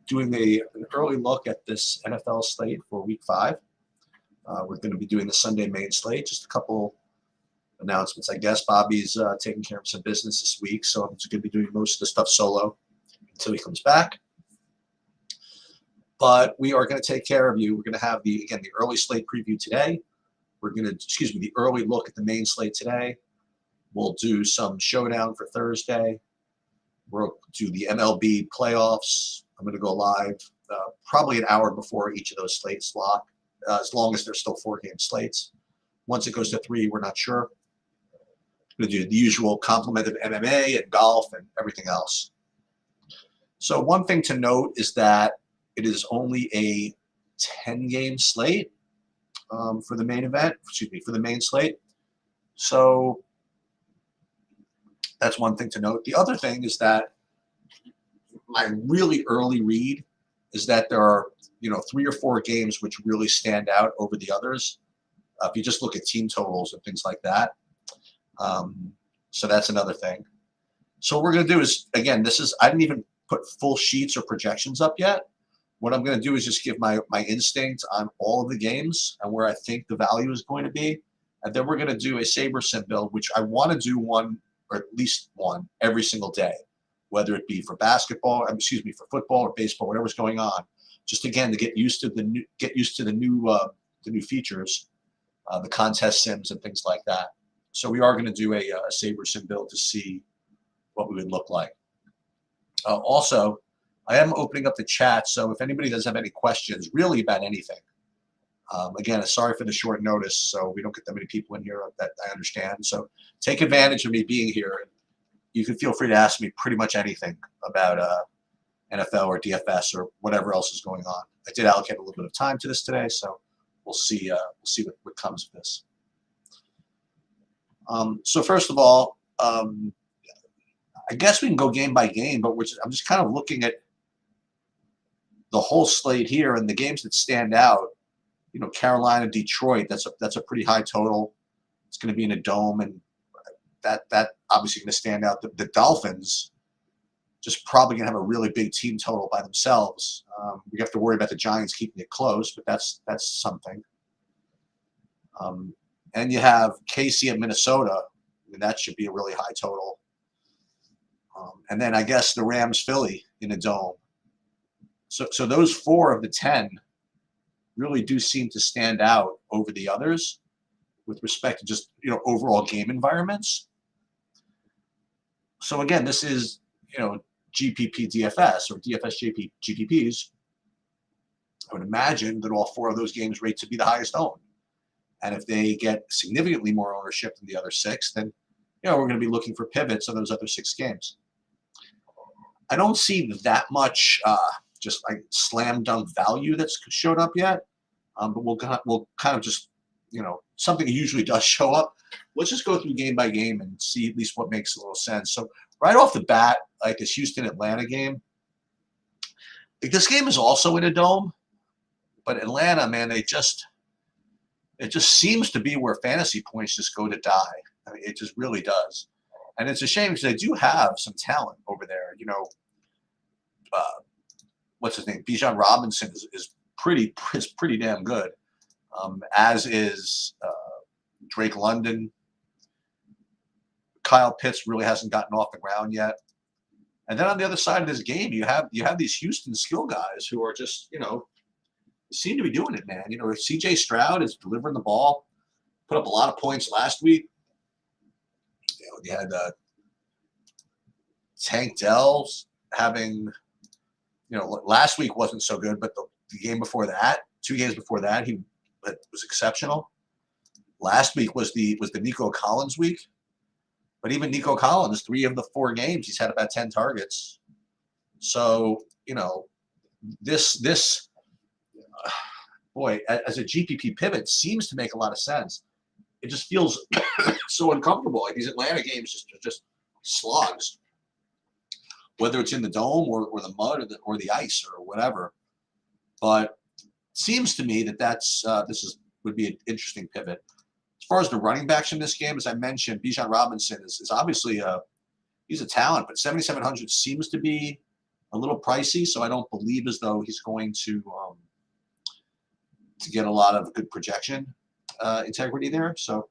doing an early look at this NFL slate for Week 5. We're going to be doing the Sunday main slate. Just a couple announcements. I guess Bobby's taking care of some business this week, so I'm just going to be doing most of the stuff solo until he comes back. But we are going to take care of you. We're going to have the early slate preview today. We're going to, the early look at the main slate today. We'll do some showdown for Thursday. We'll do the MLB playoffs. I'm going to go live probably an hour before each of those slates lock, as long as they're still 4-game slates. Once it goes to 3, we're not sure. We're going to do the usual complement of MMA and golf and everything else. So one thing to note is that it is only a 10-game slate for the main event. For the main slate. So that's one thing to note. The other thing is that my really early read is that there are 3 or 4 games which really stand out over the others. If you just look at team totals and things like that. So that's another thing. So what we're going to do is, again, I didn't even put full sheets or projections up yet. What I'm going to do is just give my instinct on all of the games and where I think the value is going to be. And then we're going to do a SaberSim build, which I want to do one, or at least one, every single day, whether it be for for football or baseball, whatever's going on. Just again to get used to the new features, the contest sims and things like that. So we are going to do a SaberSim build to see what we would look like. Also, I am opening up the chat, so if anybody does have any questions, really about anything. Again, sorry for the short notice, so we don't get that many people in here, that I understand. So take advantage of me being here. You can feel free to ask me pretty much anything about NFL or DFS or whatever else is going on. I did allocate a little bit of time to this today, so we'll see what comes of this. So first of all, I guess we can go game by game, but I'm just kind of looking at the whole slate here and the games that stand out. Carolina, Detroit. That's a pretty high total. It's going to be in a dome, and that obviously going to stand out. The Dolphins just probably going to have a really big team total by themselves. We have to worry about the Giants keeping it close, but that's something. And you have KC at Minnesota, and that should be a really high total. And then I guess the Rams, Philly in a dome. So those 4 of the 10 really do seem to stand out over the others with respect to just overall game environments. So again, this is GPP DFS or DFS GPPs. I would imagine that all 4 of those games rate to be the highest owned. And if they get significantly more ownership than the other 6, then we're going to be looking for pivots on those other 6 games. I don't see that much just like slam dunk value that's showed up yet, but we'll kind of just something that usually does show up. Let's just go through game by game and see at least what makes a little sense. So right off the bat, like this Houston-Atlanta game, like this game is also in a dome, but Atlanta, man, it just seems to be where fantasy points just go to die. I mean, it just really does. And it's a shame because they do have some talent over there. What's his name? Bijan Robinson is pretty damn good, as is Drake London. Kyle Pitts really hasn't gotten off the ground yet. And then on the other side of this game, you have these Houston skill guys who are just seem to be doing it, man. C.J. Stroud is delivering the ball, put up a lot of points last week. You had Tank Dell's having, last week wasn't so good, but the game before that, 2 games before that, he was exceptional. Last week was the Nico Collins week, but even Nico Collins, 3 of the 4 games, he's had about 10 targets. So this boy, as a GPP pivot, seems to make a lot of sense. It just feels so uncomfortable. Like these Atlanta games just slogs, whether it's in the dome or the mud or the ice or whatever. But it seems to me that would be an interesting pivot. As far as the running backs in this game, as I mentioned, Bijan Robinson is obviously he's a talent, but 7,700 seems to be a little pricey, so I don't believe as though he's going to get a lot of good projection integrity there. So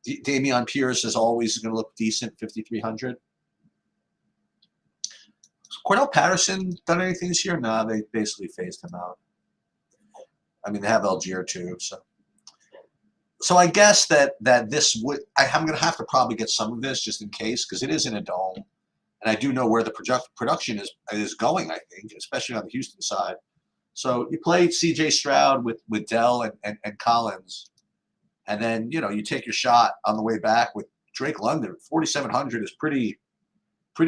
Dameon Pierce is always going to look decent, 5,300. Cordell Patterson done anything this year? Nah, they basically phased him out. I mean, they have Algier too, so I guess that this would I'm going to have to probably get some of this just in case because it is in a dome, and I do know where the production is going. I think, especially on the Houston side. So you play C.J. Stroud with Dell and Collins, and then you take your shot on the way back with Drake London. 4,700 is pretty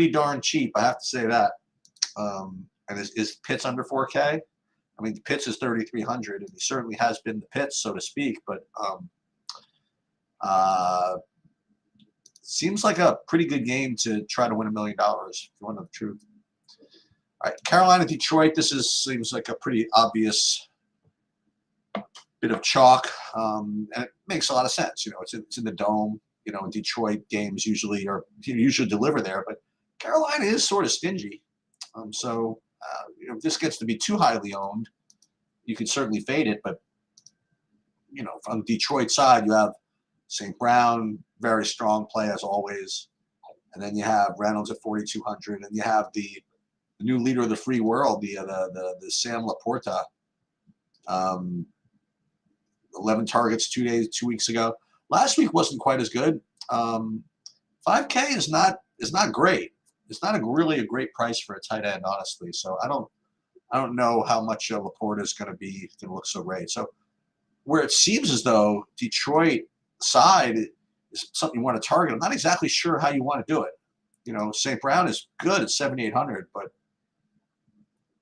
darn cheap. I have to say that. And is Pitts under 4K? I mean, Pitts is 3,300, and he certainly has been the Pitts, so to speak. But seems like a pretty good game to try to win $1 million, if you want to know the truth. All right, Carolina, Detroit. This seems like a pretty obvious bit of chalk, and it makes a lot of sense. It's in the dome. Detroit games usually deliver there, but Carolina is sort of stingy. So if this gets to be too highly owned, you can certainly fade it. But from the Detroit side, you have St. Brown, very strong play as always, and then you have Reynolds at 4,200, and you have the new leader of the free world, the Sam Laporta, 11 targets 2 weeks ago. Last week wasn't quite as good. 5K is not great. It's not really a great price for a tight end, honestly. So I don't know how much Laporta is going to look so great. So where it seems as though Detroit side is something you want to target, I'm not exactly sure how you want to do it. St. Brown is good at 7,800, but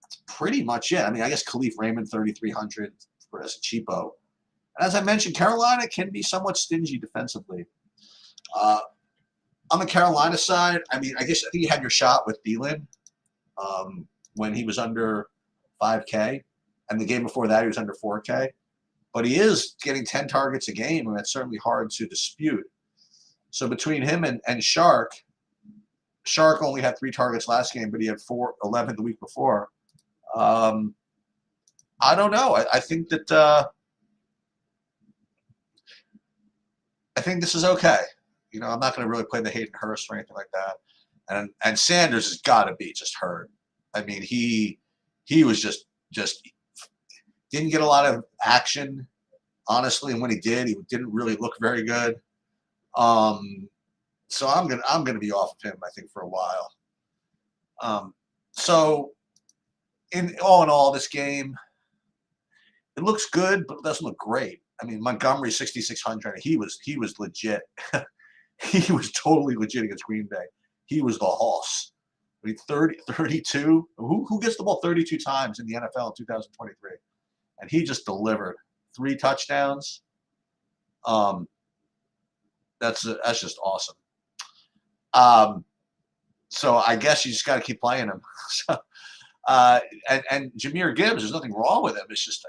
that's pretty much it. I mean, I guess Khalif Raymond 3,300 as a cheapo. As I mentioned, Carolina can be somewhat stingy defensively. On the Carolina side, I think you had your shot with Thielen when he was under 5K, and the game before that he was under 4K. But he is getting 10 targets a game, and that's certainly hard to dispute. So between him and Shark only had 3 targets last game, but he had 11 the week before. I don't know. I think that I think this is okay. I'm not going to really play the Hayden Hurst or anything like that. And Sanders has got to be just hurt. I mean, he was just didn't get a lot of action, honestly. And when he did, he didn't really look very good. So I'm gonna be off of him, I think, for a while. So in all, this game, it looks good, but it doesn't look great. I mean, Montgomery 6,600. He was legit. He was totally legit against Green Bay. He was the hoss. I mean, 32. Who gets the ball 32 times in the NFL in 2023? And he just delivered 3 touchdowns. That's just awesome. So I guess you just got to keep playing him. So, and Jahmyr Gibbs, there's nothing wrong with him. It's just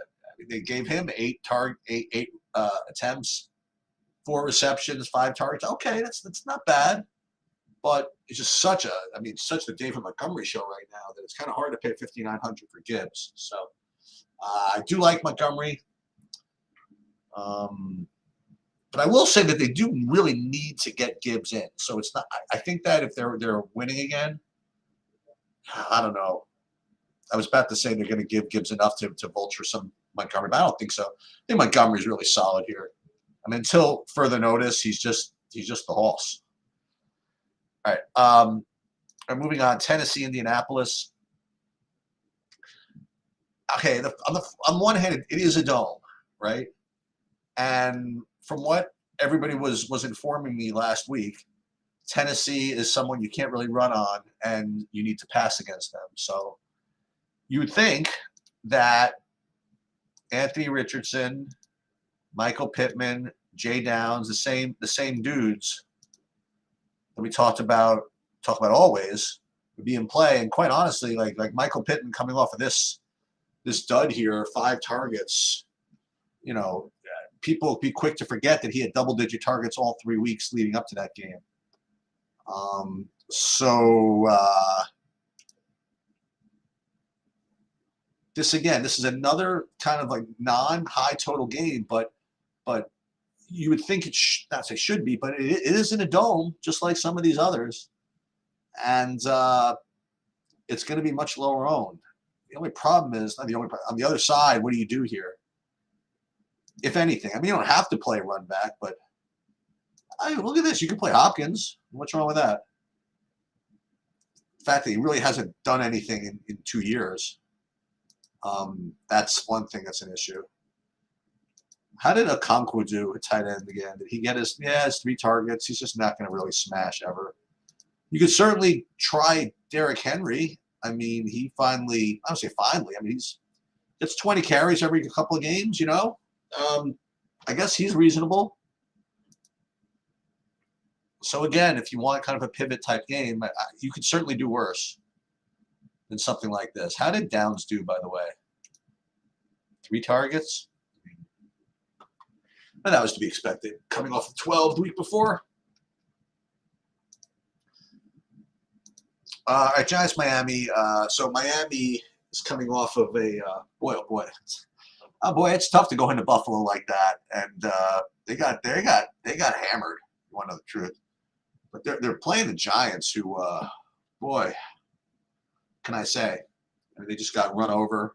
they gave him 8 attempts, 4 receptions, 5 targets. Okay, that's not bad. But it's just such the David Montgomery show right now that it's kind of hard to pay $5,900 for Gibbs. So I do like Montgomery. But I will say that they do really need to get Gibbs in. So it's not. I think that if they're winning again, I don't know. I was about to say they're going to give Gibbs enough to vulture some Montgomery, but I don't think so. I think Montgomery's really solid here. I mean, until further notice, he's just the hoss. All right. Moving on. Tennessee, Indianapolis. Okay. On one hand, it is a dome, right? And from what everybody was informing me last week, Tennessee is someone you can't really run on, and you need to pass against them. So you would think that Anthony Richardson, Michael Pittman, Jay Downs, the same dudes that we talk about always would be in play. And quite honestly, like Michael Pittman coming off of this dud here, 5 targets, people would be quick to forget that he had double-digit targets all 3 weeks leading up to that game. So this is another kind of like non-high total game, but you would think it not say should be, but it is in a dome, just like some of these others, and it's going to be much lower owned. The only problem is, not the only problem, on the other side, what do you do here? If anything, I mean, you don't have to play run back, but look at this. You can play Hopkins. What's wrong with that? The fact that he really hasn't done anything in 2 years, that's one thing that's an issue. How did Okonkwo do at tight end again? Did he get his 3 targets? He's just not going to really smash ever. You could certainly try Derrick Henry. I mean, he finally, I don't say finally, I mean, gets 20 carries every couple of games, you know? I guess he's reasonable. So again, if you want kind of a pivot type game, you could certainly do worse than something like this. How did Downs do, by the way? 3 targets? And that was to be expected, coming off of 12 the week before. All right, Giants, Miami. So Miami is coming off of a boy, it's tough to go into Buffalo like that, and they got hammered. You want to know the truth, but they're playing the Giants, who, boy, can I say? I mean, they just got run over.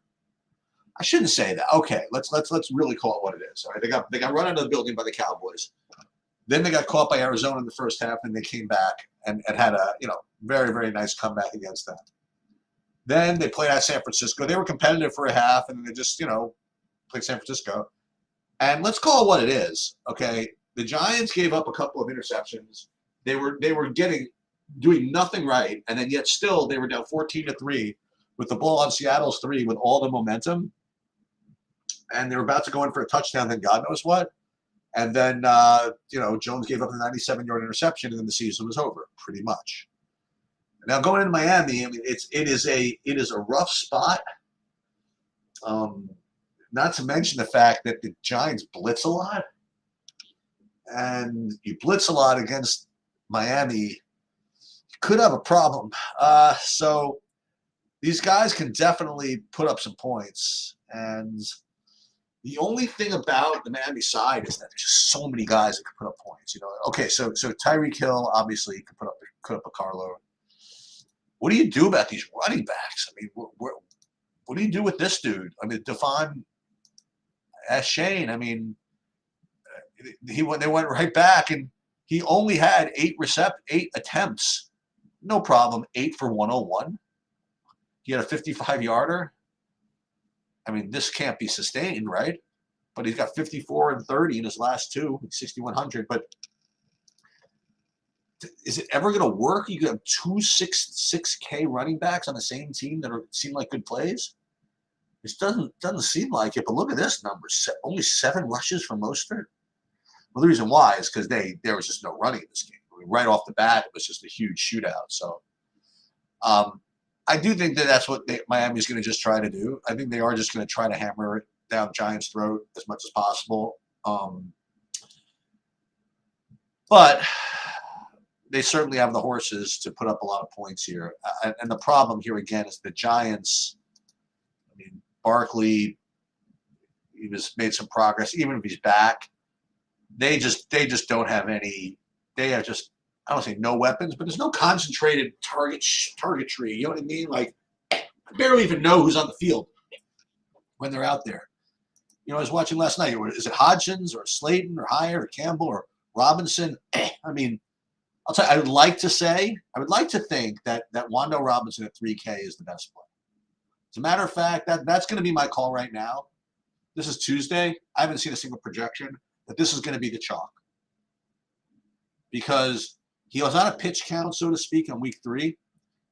I shouldn't say that. Okay, let's really call it what it is. All right, they got run out of the building by the Cowboys. Then they got caught by Arizona in the first half, and they came back and had a very, very nice comeback against them. Then they played at San Francisco. They were competitive for a half, and then they just played San Francisco. And let's call it what it is. Okay, the Giants gave up a couple of interceptions. They were doing nothing right, and then yet still they were down 14-3 with the ball on Seattle's 3 with all the momentum. And they were about to go in for a touchdown, then God knows what. And then, Jones gave up a 97-yard interception, and then the season was over, pretty much. Now going into Miami, I mean, it is a rough spot. Not to mention the fact that the Giants blitz a lot, and you blitz a lot against Miami, you could have a problem. So these guys can definitely put up some points, and the only thing about the Miami side is that there's just so many guys that can put up points. Okay, so Tyreek Hill obviously can put up a carload. What do you do about these running backs? I mean, what do you do with this dude? I mean, Devon Shane. I mean, they went right back, and he only had 8 attempts. No problem, 8 for 101. He had a 55-yarder. I mean, this can't be sustained, right? But he's got 54 and 30 in his last 2, 6,100. But is it ever going to work? You could have 2 6K running backs on the same team that seem like good plays. It doesn't seem like it. But look at this number: only 7 rushes for Mostert. Well, the reason why is because there was just no running in this game. I mean, right off the bat, it was just a huge shootout. So, I do think that's what Miami's going to just try to do. I think they are just going to try to hammer it down Giants' throat as much as possible. But they certainly have the horses to put up a lot of points here. And the problem here, again, is the Giants. I mean, Barkley, he made some progress. Even if he's back, they just don't have any. They have just, I don't say no weapons, but there's no concentrated targetry. You know what I mean? Like, I barely even know who's on the field when they're out there. I was watching last night. Is it Hodgins or Slayton or Hyatt or Campbell or Robinson? I mean, I'll tell you, I would like to think that Wando Robinson at 3K is the best play. As a matter of fact, that's going to be my call right now. This is Tuesday. I haven't seen a single projection that this is going to be the chalk. Because he was on a pitch count, so to speak, in week 3.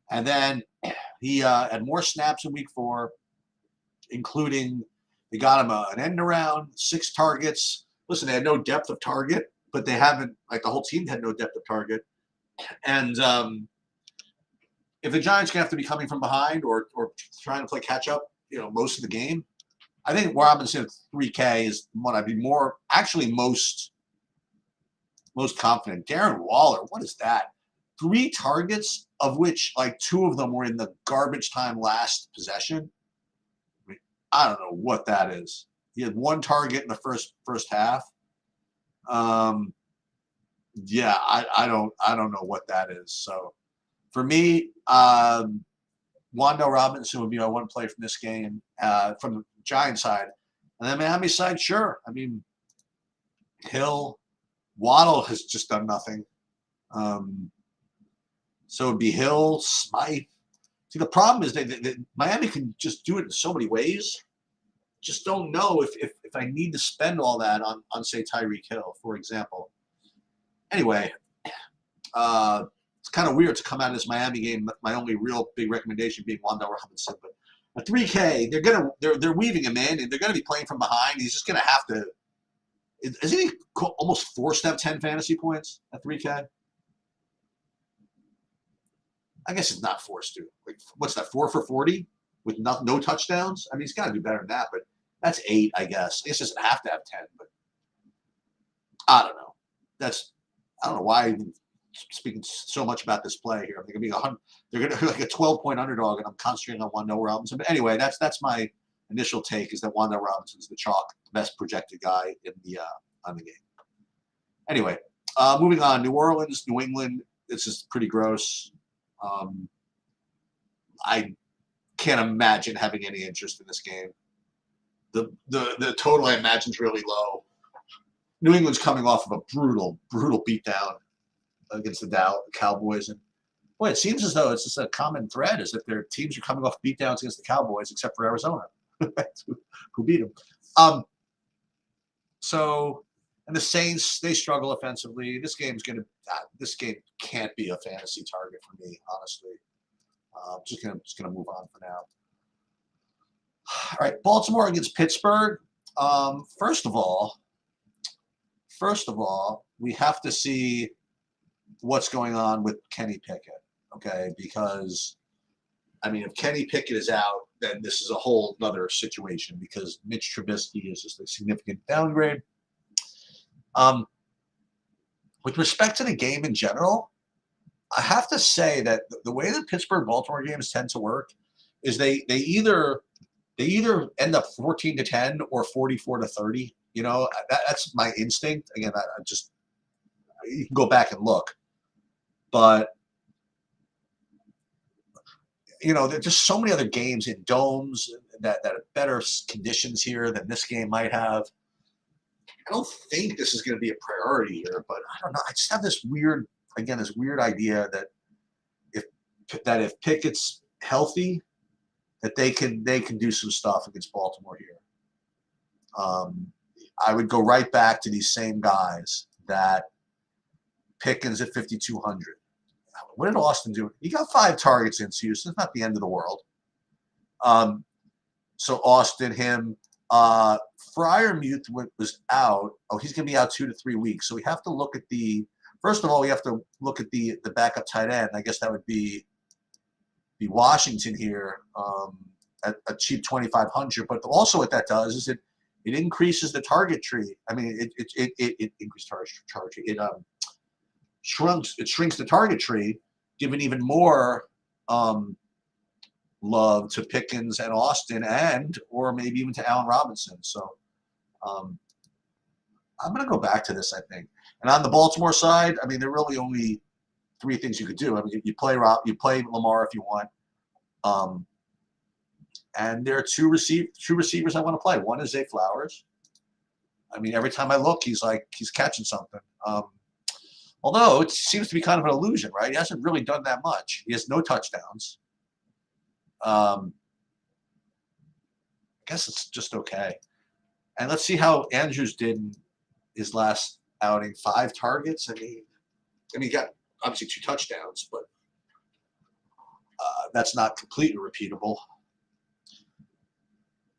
And then he had more snaps in week 4, including they got him an end around, 6 targets. Listen, they had no depth of target, but they haven't, like the whole team had no depth of target. And if the Giants going to have to be coming from behind or trying to play catch up, most of the game, I think Robinson at 3K is one I'd be most confident. Darren Waller, what is that? 3 targets, of which like 2 of them were in the garbage time last possession. I mean, I don't know what that is. He had one target in the first half. Yeah, I don't know what that is. So for me, Wando Robinson would be my one play from this game from the Giants side. And then Miami side, sure. I mean, Hill, Waddle has just done nothing. So it'd be Hill, Smythe. See, the problem is that Miami can just do it in so many ways. Just don't know if I need to spend all that on say Tyreek Hill, for example. Anyway, it's kind of weird to come out of this Miami game. My only real big recommendation being Wando Robinson, but at 3K, they're weaving him in, and they're gonna be playing from behind. He's just gonna have to. Isn't he almost forced to have 10 fantasy points at 3K? I guess it's not forced to. Like, what's that? 4 for 40 with no touchdowns. I mean, he's got to do better than that, but that's 8, I guess. I guess he doesn't have to have 10, but I don't know. I don't know why I'm speaking so much about this play here. They're gonna be like a 12-point underdog, and I'm concentrating on Wando Robinson. But anyway, that's my initial take, is that Wando Robinson's the chalk, best projected guy in the on the game. Anyway, moving on. New Orleans, New England. This is pretty gross. I can't imagine having any interest in this game. The total, I imagine, is really low. New England's coming off of a brutal beatdown against the Cowboys, and boy, it seems as though it's just a common thread is that their teams are coming off beatdowns against the Cowboys, except for Arizona, who beat them. So, and the Saints, they struggle offensively. This game can't be a fantasy target for me, honestly. Just gonna move on for now. All right, Baltimore against Pittsburgh. First of all, we have to see what's going on with Kenny Pickett, okay? Because, I mean, if Kenny Pickett is out, then this is a whole other situation, because Mitch Trubisky is just a significant downgrade. With respect to the game in general, I have to say that the way the Pittsburgh-Baltimore games tend to work is they either end up 14-10 or 44-30. You know, that's my instinct. Again, I just, you can go back and look, but you know, there's just so many other games in domes that have better conditions here than this game might have. I don't think this is going to be a priority here, but I don't know. I just have this weird idea that if Pickett's healthy, that they can do some stuff against Baltimore here. I would go right back to these same guys, that Pickens at 5,200. What did Austin do? He got 5 targets in Houston. It's not the end of the world. So Austin, him, Freiermuth was out. Oh, he's going to be out 2 to 3 weeks. So we have to look at first of all, we have to look at the backup tight end. I guess that would be Washington here at a cheap 2,500. But also what that does is it increases the target tree. I mean, it increases target tree. It shrinks the target tree, giving even more love to Pickens and Austin, or maybe even to Allen Robinson. So I'm going to go back to this, I think. And on the Baltimore side, I mean, there are really only 3 things you could do. I mean, you play Lamar if you want. And there are two receivers I want to play. One is Zay Flowers. I mean, every time I look, he's catching something. Although it seems to be kind of an illusion, right? He hasn't really done that much. He has no touchdowns. I guess it's just okay. And let's see how Andrews did in his last outing. 5 targets. I mean, he got obviously 2 touchdowns, but that's not completely repeatable.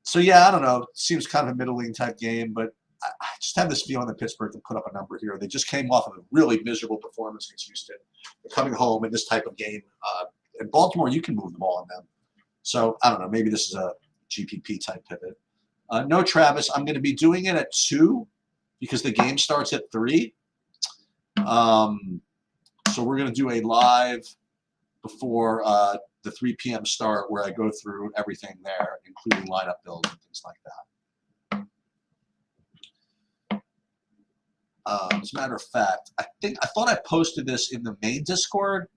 So yeah, I don't know. It seems kind of a middling type game, but I just have this feeling that Pittsburgh can put up a number here. They just came off of a really miserable performance against Houston. They're coming home in this type of game. In Baltimore, you can move the ball on them. So I don't know. Maybe this is a GPP type pivot. No Travis. I'm going to be doing it at 2 because the game starts at 3. So we're going to do a live before the 3 p.m. start, where I go through everything there, including lineup builds and things like that. As a matter of fact, I thought I posted this in the main Discord,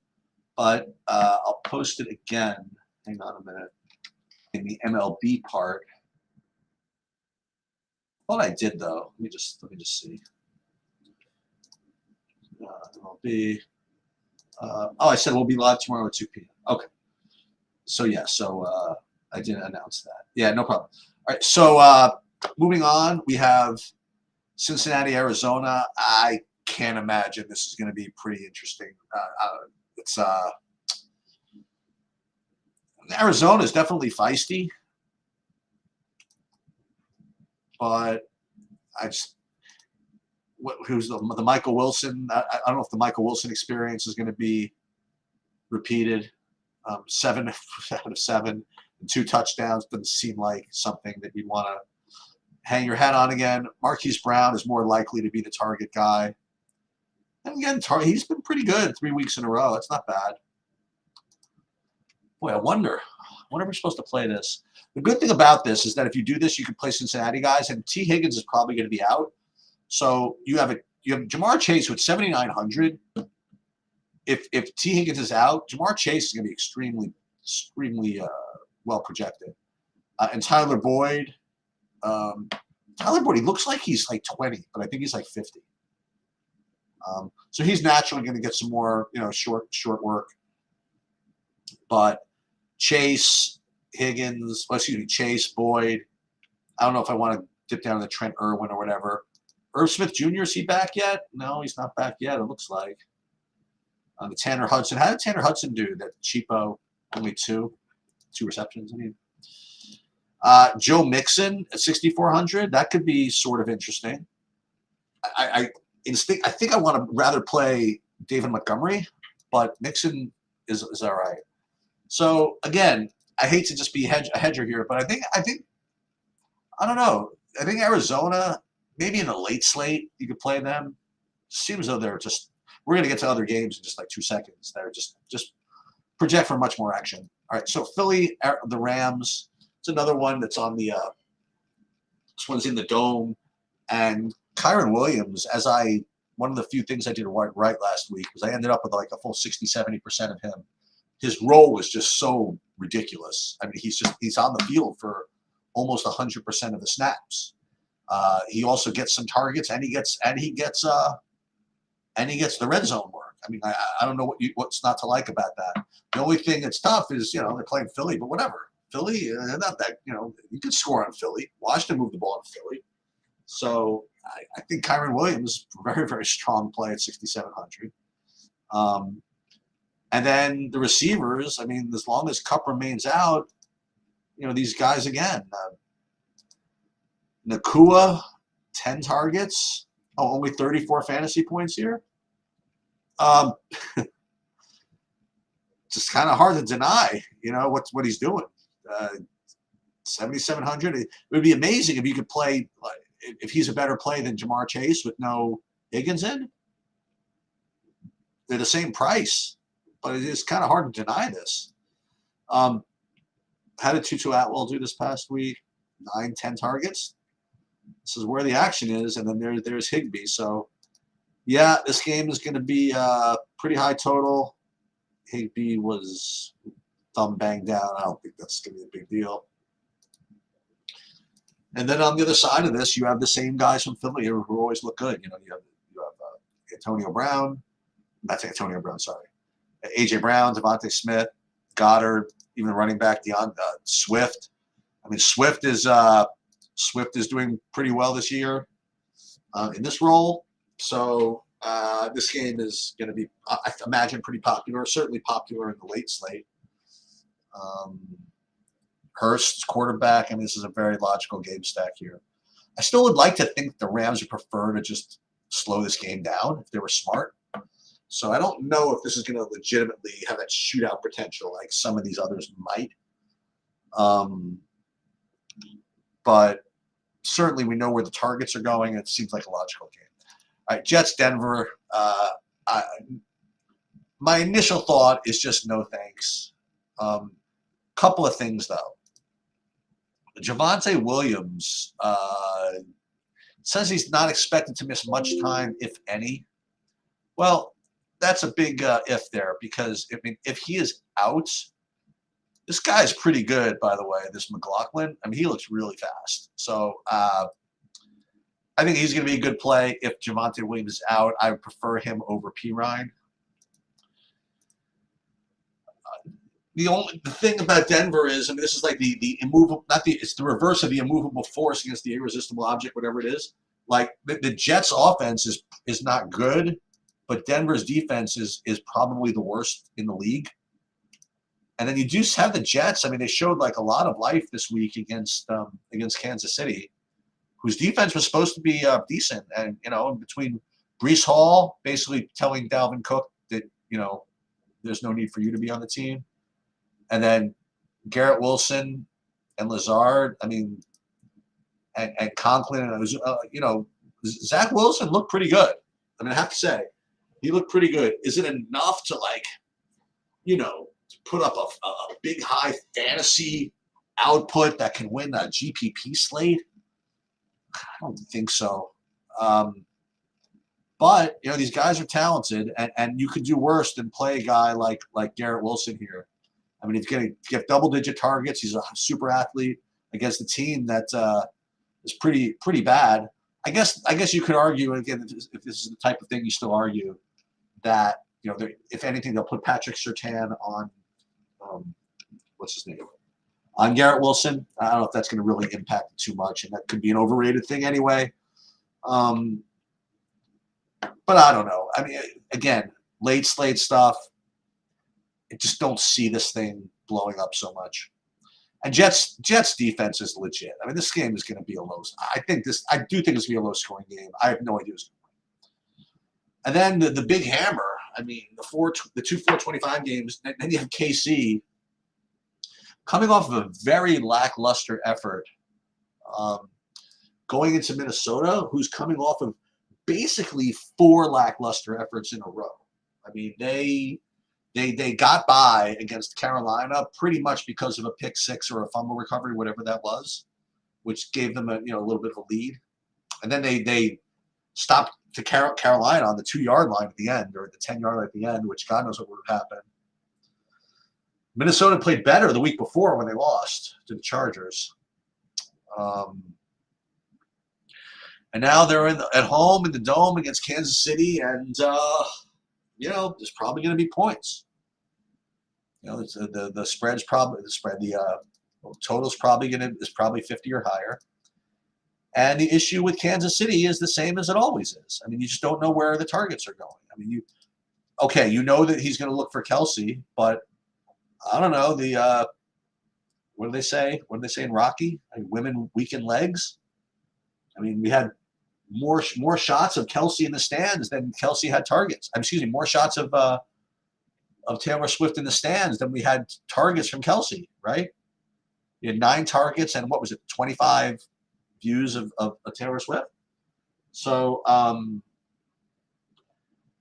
but I'll post it again. Hang on a minute. In the MLB part. I thought I did though. Let me just see. MLB. Oh, I said we'll be live tomorrow at 2 p.m. Okay. So yeah, I didn't announce that. Yeah, no problem. All right, so moving on, we have Cincinnati, Arizona. I can't imagine this is going to be pretty interesting. Arizona is definitely feisty, but who's the Michael Wilson? I don't know if the Michael Wilson experience is going to be repeated. 7 out of 7 and 2 touchdowns doesn't seem like something that you'd want to hang your hat on again. Marquise Brown is more likely to be the target guy. And again, he's been pretty good 3 weeks in a row. It's not bad. Boy, I wonder when are we supposed to play this? The good thing about this is that if you do this, you can play Cincinnati guys, and T. Higgins is probably going to be out. So you have Ja'Marr Chase with 7,900. If T. Higgins is out, Ja'Marr Chase is going to be extremely well projected. And Tyler Boyd, he looks like he's like 20, but I think he's like 50. So he's naturally going to get some more, short work. But Chase, Chase, Boyd. I don't know if I want to dip down to Trent Irwin or whatever. Irv Smith Jr., is he back yet? No, he's not back yet, it looks like. The Tanner Hudson. How did Tanner Hudson do? That cheapo, only 2 receptions, I mean. Joe Mixon at 6,400. That could be sort of interesting. I think I want to rather play David Montgomery, but Mixon is all right. So again, I hate to just be a hedger here, but I think I don't know. I think Arizona, maybe in a late slate, you could play them. Seems though they're just. We're going to get to other games in just like 2 seconds. They're just project for much more action. All right, so Philly, the Rams. It's another one that's on the. This one's in the dome, and Kyren Williams. One of the few things I did right last week was I ended up with like a full 60-70% of him. His role was just so ridiculous. I mean, he's on the field for almost 100% of the snaps. He also gets some targets, and he gets the red zone work. I mean, I don't know what's not to like about that. The only thing that's tough is, they're playing Philly, but whatever. Philly, they're not that, you can score on Philly. Washington moved the ball on Philly. So I think Kyren Williams, very, very strong play at 6,700. And then the receivers, I mean, as long as Kupp remains out, these guys again. Nakua, 10 targets. Oh, only 34 fantasy points here. Just kind of hard to deny, what he's doing. 7,700. It would be amazing if you could play, if he's a better play than Ja'Marr Chase with no Higgins in. They're the same price, but it is kind of hard to deny this. How did Tutu Atwell do this past week? 9, 10 targets. This is where the action is, and then there's Higbee. So, yeah, this game is going to be pretty high total. Higbee was thumb banged down. I don't think that's going to be a big deal. And then on the other side of this, you have the same guys from Philly who always look good. You have Antonio Brown. That's Antonio Brown, sorry. A.J. Brown, Devontae Smith, Goddard, even the running back, Swift. I mean, Swift is doing pretty well this year in this role. So this game is going to be, I imagine, pretty popular, certainly popular in the late slate. Hurst, quarterback. I mean, this is a very logical game stack here. I still would like to think the Rams would prefer to just slow this game down if they were smart. So I don't know if this is going to legitimately have that shootout potential like some of these others might. But certainly we know where the targets are going. It seems like a logical game. All right, Jets, Denver. my initial thought is just no thanks. Couple of things though. Javonte Williams says he's not expected to miss much time, if any. Well, that's a big if there, because I mean, if he is out, this guy is pretty good, by the way. This McLaughlin, I mean, he looks really fast. So I think he's going to be a good play if Javonte Williams is out. I would prefer him over Perine. The thing about Denver is, I mean, this is like the immovable, it's the reverse of the immovable force against the irresistible object, whatever it is. Like the Jets' offense is not good, but Denver's defense is probably the worst in the league. And then you do have the Jets. I mean, they showed like a lot of life this week against Kansas City, whose defense was supposed to be decent. And between Breece Hall basically telling Dalvin Cook that there's no need for you to be on the team. And then Garrett Wilson and Lazard, I mean, and Conklin, and Zach Wilson looked pretty good. I mean, I have to say, he looked pretty good. Is it enough to to put up a big high fantasy output that can win a GPP slate? I don't think so. But these guys are talented, and you could do worse than play a guy like Garrett Wilson here. I mean, he's going to get double-digit targets. He's a super athlete against a team that is pretty bad. I guess you could argue, again, if this is the type of thing you still argue, that if anything, they'll put Patrick Surtain on what's his name, on Garrett Wilson. I don't know if that's going to really impact it too much, and that could be an overrated thing anyway. But I don't know. I mean, again, late slate stuff. I just don't see this thing blowing up so much. And Jets defense is legit. I mean, this game is going to be a low. I do think it's going to be a low scoring game. I have no idea who's going to win. And then the big hammer. I mean, the two 425 games. And then you have KC coming off of a very lackluster effort, going into Minnesota, who's coming off of basically 4 lackluster efforts in a row. I mean, They got by against Carolina pretty much because of a pick six or a fumble recovery, whatever that was, which gave them a little bit of a lead. And then they stopped to Carolina on the 2-yard line at the end, or the 10-yard line at the end, which God knows what would have happened. Minnesota played better the week before when they lost to the Chargers. And now they're at home in the Dome against Kansas City, and there's probably going to be points. The spread's probably the total's probably 50 or higher. And the issue with Kansas City is the same as it always is. I mean, you just don't know where the targets are going. I mean, you know that he's going to look for Kelsey, but I don't know what do they say? What do they say in Rocky? I mean, women weaken legs. I mean, we had more shots of Kelsey in the stands than Kelsey had targets. More shots of Taylor Swift in the stands than we had targets from Kelsey, right? We had 9 targets and 25 views of Taylor Swift. So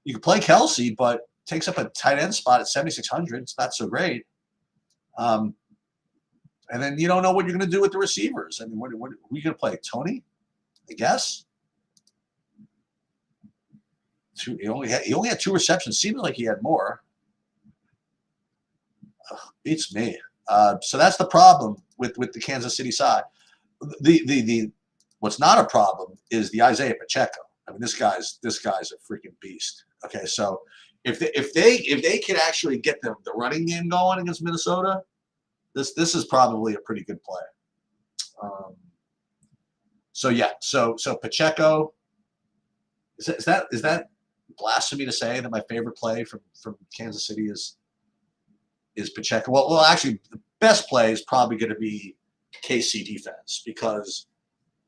you can play Kelsey, but takes up a tight end spot at 7,600. It's not so great. And then you don't know what you're going to do with the receivers. I mean, what are you going to play? Tony, I guess. He only had 2 receptions. Seems like he had more. Beats me. So that's the problem with the Kansas City side. The what's not a problem is the Isaiah Pacheco. I mean, this guy's a freaking beast. Okay, so if they can actually get the running game going against Minnesota, this is probably a pretty good play. So Pacheco. Is that blasphemy to say that my favorite play from Kansas City is Pacheco? Well, actually, the best play is probably going to be KC defense, because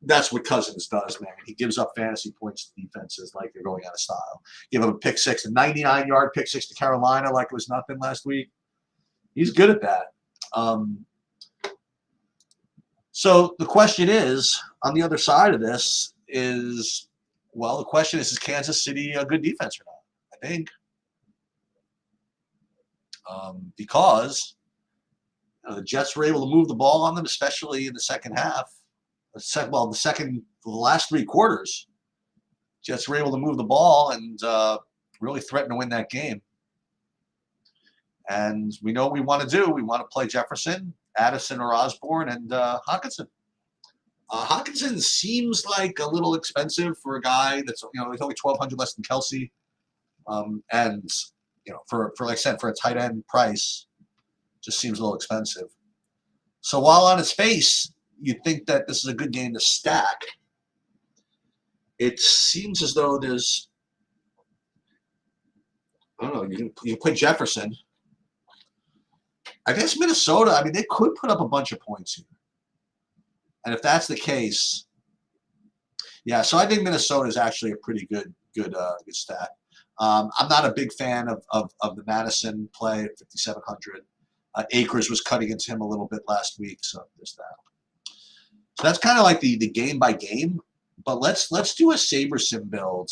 that's what Cousins does, man. He gives up fantasy points to defenses like they're going out of style. Give him a pick six, a 99-yard pick six to Carolina like it was nothing last week. He's good at that. So the question is, on the other side of this is, well, the question is Kansas City a good defense or not? I think. because the Jets were able to move the ball on them, especially in the second half. The last three quarters, Jets were able to move the ball and really threaten to win that game. And we know what we want to do. We want to play Jefferson, Addison or Osborne, and Hockenson. Hockenson seems like a little expensive for a guy that's, he's only $1,200 less than Kelce. And, for like I said, for a tight end price, just seems a little expensive. So while on its face, you think that this is a good game to stack, it seems as though there's, I don't know, you can play Jefferson. I guess Minnesota, they could put up a bunch of points here. And if that's the case, yeah, so I think Minnesota is actually a pretty good stack. I'm not a big fan of the Madison play at 5,700. Akers was cutting into him a little bit last week, so there's that. So that's kind of like the game by game. But let's do a SaberSim build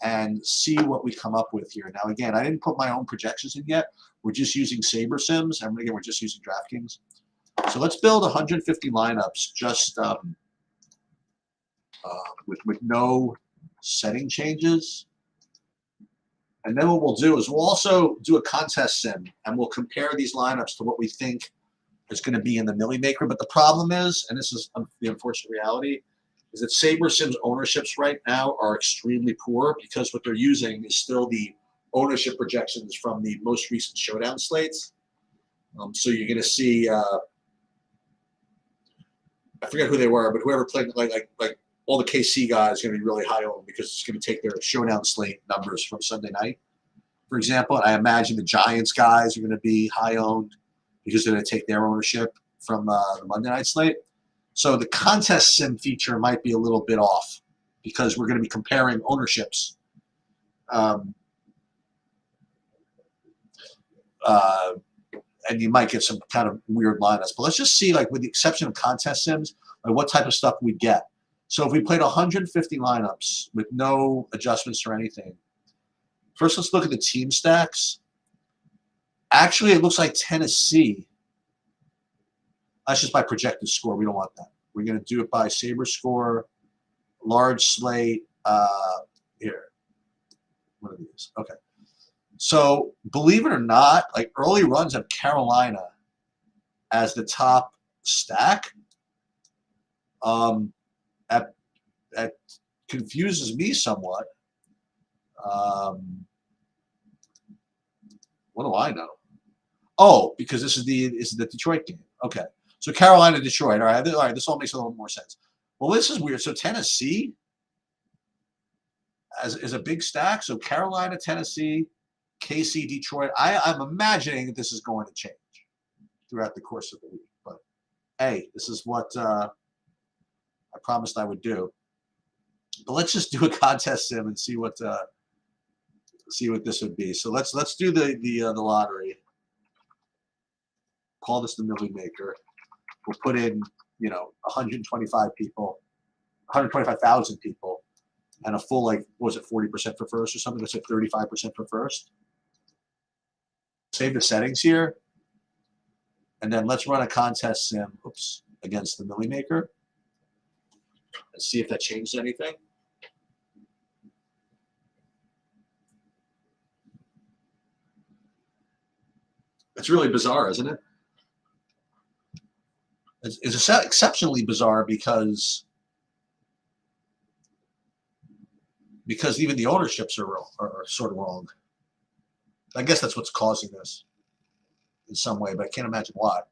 and see what we come up with here. Now, again, I didn't put my own projections in yet. We're just using SaberSims, and again, we're just using DraftKings. So let's build 150 lineups just with no setting changes. And then what we'll do is we'll also do a contest sim, and we'll compare these lineups to what we think is going to be in the Millie Maker. But the problem is, and this is the unfortunate reality, is that SaberSim's ownerships right now are extremely poor because what they're using is still the ownership projections from the most recent showdown slates. So you're going to see, I forget who they were, but whoever played like all the KC guys are going to be really high owned because it's going to take their showdown slate numbers from Sunday night, for example. And I imagine the Giants guys are going to be high owned because they're going to take their ownership from the Monday night slate. So the contest sim feature might be a little bit off because we're going to be comparing ownerships. And you might get some kind of weird lineups. But let's just see, like with the exception of contest sims, like what type of stuff we get. So if we played 150 lineups with no adjustments or anything, first let's look at the team stacks. Actually, it looks like Tennessee. That's just by projected score. We don't want that. We're going to do it by Saber score, large slate. Here. What are these? Okay. So believe it or not, like early runs of Carolina as the top stack. That confuses me somewhat. What do I know? Oh, because this is the Detroit game. Okay. So Carolina, Detroit. All right. This all makes a little more sense. Well, this is weird. So Tennessee is a big stack. So Carolina, Tennessee, KC, Detroit. I'm imagining that this is going to change throughout the course of the week. But hey, this is what I promised I would do. But let's just do a contest sim and see what this would be. So let's do the lottery. Call this the Millie Maker. We'll put in 125 people, 125,000 people, and a full what was it 40% for first or something? Let's say 35% for first. Save the settings here, and then let's run a contest sim. Oops, against the Millie Maker. And see if that changed anything. It's really bizarre, isn't it? It's exceptionally bizarre because even the ownerships are sort of wrong. I guess that's what's causing this in some way, but I can't imagine why. All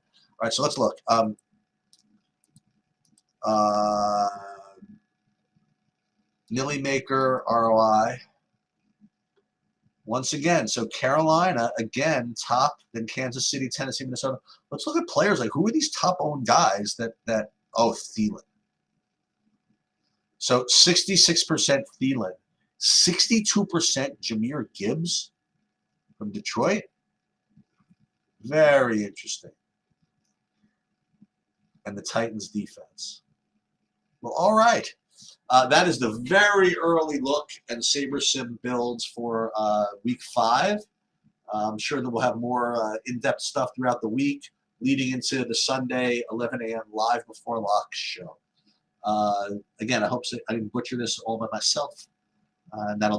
right, so let's look. Millie Maker ROI. Once again, so Carolina, again, top, then Kansas City, Tennessee, Minnesota. Let's look at players. Like, who are these top-owned guys oh, Thielen. So 66% Thielen. 62% Jahmyr Gibbs from Detroit. Very interesting. And the Titans defense. Well, all right. That is the very early look and SaberSim builds for week 5. I'm sure that we'll have more in-depth stuff throughout the week, leading into the Sunday 11 a.m. live before lock show. Again, I hope I didn't butcher this all by myself, and that'll do.